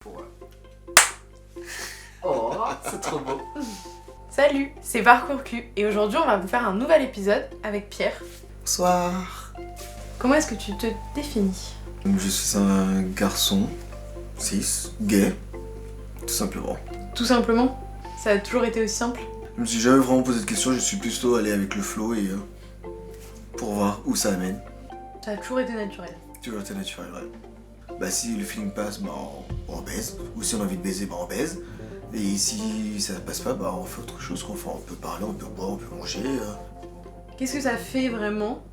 Oh, c'est trop beau. Salut, c'est Parcours-Cul et aujourd'hui on va vous faire un nouvel épisode avec Pierre. Bonsoir. Comment est-ce que tu te définis? Je suis un garçon, cis, gay, tout simplement. Tout simplement? Ça a toujours été aussi simple? Je me suis jamais vraiment posé de questions, je suis plutôt allé avec le flow et pour voir où ça amène. Ça a toujours été naturel. Toujours été naturel, ouais. Bah si le feeling passe, bah on baise. Ou si on a envie de baiser, bah on baise. Et si ça passe pas, bah on fait autre chose qu'on fait. On peut parler, on peut boire, on peut manger. Qu'est-ce que ça fait vraiment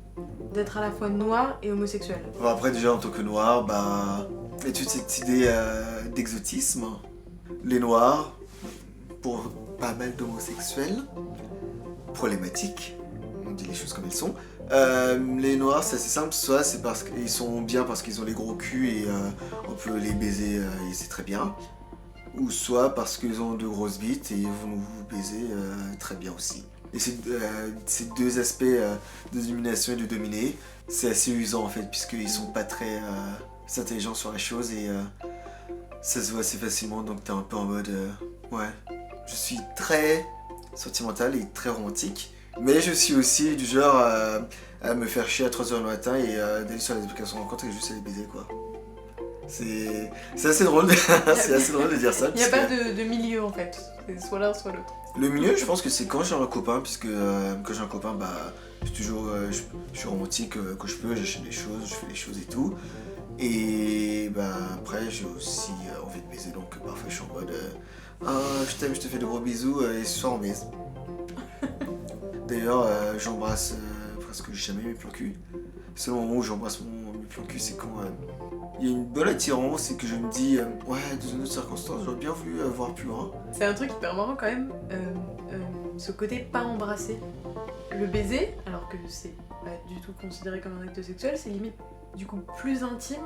d'être à la fois noir et homosexuel? Bon, après déjà en tant que noir, bah il y a toute cette idée d'exotisme. Les noirs, pour pas mal d'homosexuels, problématiques, on dit les choses comme elles sont. Les noirs c'est assez simple, soit c'est parce qu'ils sont bien parce qu'ils ont les gros culs et on peut les baiser et c'est très bien. Ou soit parce qu'ils ont de grosses bites et ils vont vous baiser très bien aussi. Et ces deux aspects de domination et de dominer, c'est assez usant en fait, puisqu'ils sont pas très intelligents sur la chose et ça se voit assez facilement, donc t'es un peu en mode ouais. Je suis très sentimental et très romantique, mais je suis aussi du genre à me faire chier à 3h du matin et d'aller sur les applications de rencontre et juste aller baiser quoi. C'est assez drôle, c'est assez drôle de dire ça. Il n'y a pas de milieu en fait, c'est soit l'un soit l'autre. Le milieu, je pense que c'est quand j'ai un copain, puisque quand j'ai un copain, bah, je suis romantique quand je peux, j'achète des choses, je fais des choses et tout. Et bah après, j'ai aussi envie de baiser, donc parfois je suis en mode je t'aime, je te fais de gros bisous et ce soir on baise. D'ailleurs, j'embrasse presque jamais mes plans cul. Le seul moment où j'embrasse mes plans cul, c'est quand il y a une bonne attirance et que je me dis ouais, dans une autre circonstance, j'aurais bien voulu voir plus loin. C'est un truc hyper marrant quand même, ce côté pas embrassé. Le baiser, alors que c'est pas du tout considéré comme un acte sexuel, c'est limite du coup plus intime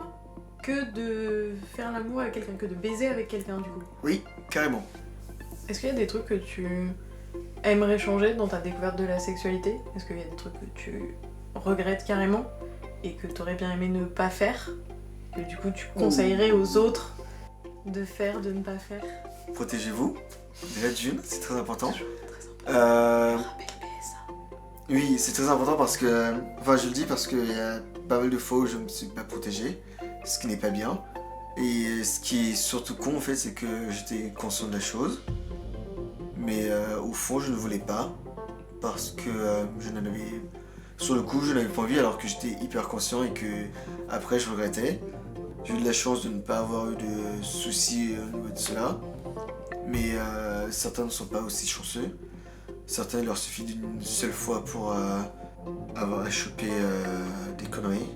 que de faire l'amour avec quelqu'un, que de baiser avec quelqu'un du coup. Oui, carrément. Est-ce qu'il y a des trucs que tu aimerais changer dans ta découverte de la sexualité? Est-ce qu'il y a des trucs que tu regrettes carrément et que t'aurais bien aimé ne pas faire? Que du coup tu conseillerais aux autres de faire, de ne pas faire? Protégez-vous, déjà d'une, c'est très important. Oui, c'est très important parce que, enfin je le dis parce qu'il y a pas mal de fois où je me suis pas protégé, ce qui n'est pas bien. Et ce qui est surtout con en fait, c'est que j'étais conscient de la chose, mais au fond je ne voulais pas parce que sur le coup je n'avais pas envie alors que j'étais hyper conscient et que après je regrettais. J'ai eu de la chance de ne pas avoir eu de soucis au niveau de cela, mais certains ne sont pas aussi chanceux. Certains, il leur suffit d'une seule fois pour avoir à choper des conneries.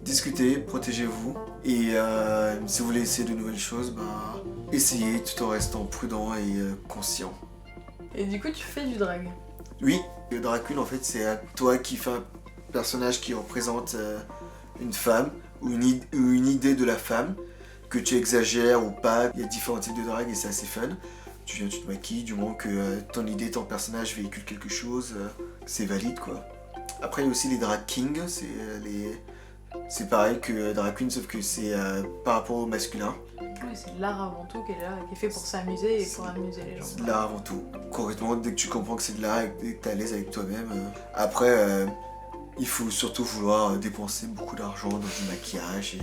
Discutez, protégez-vous, et si vous voulez essayer de nouvelles choses, bah, essayez tout en restant prudent et conscient. Et du coup tu fais du drag? Oui, le drag queen en fait c'est toi qui fais un personnage qui représente une femme ou une idée de la femme, que tu exagères ou pas. Il y a différents types de drag et c'est assez fun. Tu viens, tu te maquilles, du moment que ton idée, ton personnage véhicule quelque chose, c'est valide quoi. Après il y a aussi les drag kings, c'est pareil que drag queen sauf que c'est par rapport au masculin. Oui, c'est l'art avant tout qui est là, qui est fait pour s'amuser et pour amuser les gens. C'est de l'art avant tout. Correctement, dès que tu comprends que c'est de l'art et que t'es à l'aise avec toi-même. Après, il faut surtout vouloir dépenser beaucoup d'argent dans du maquillage et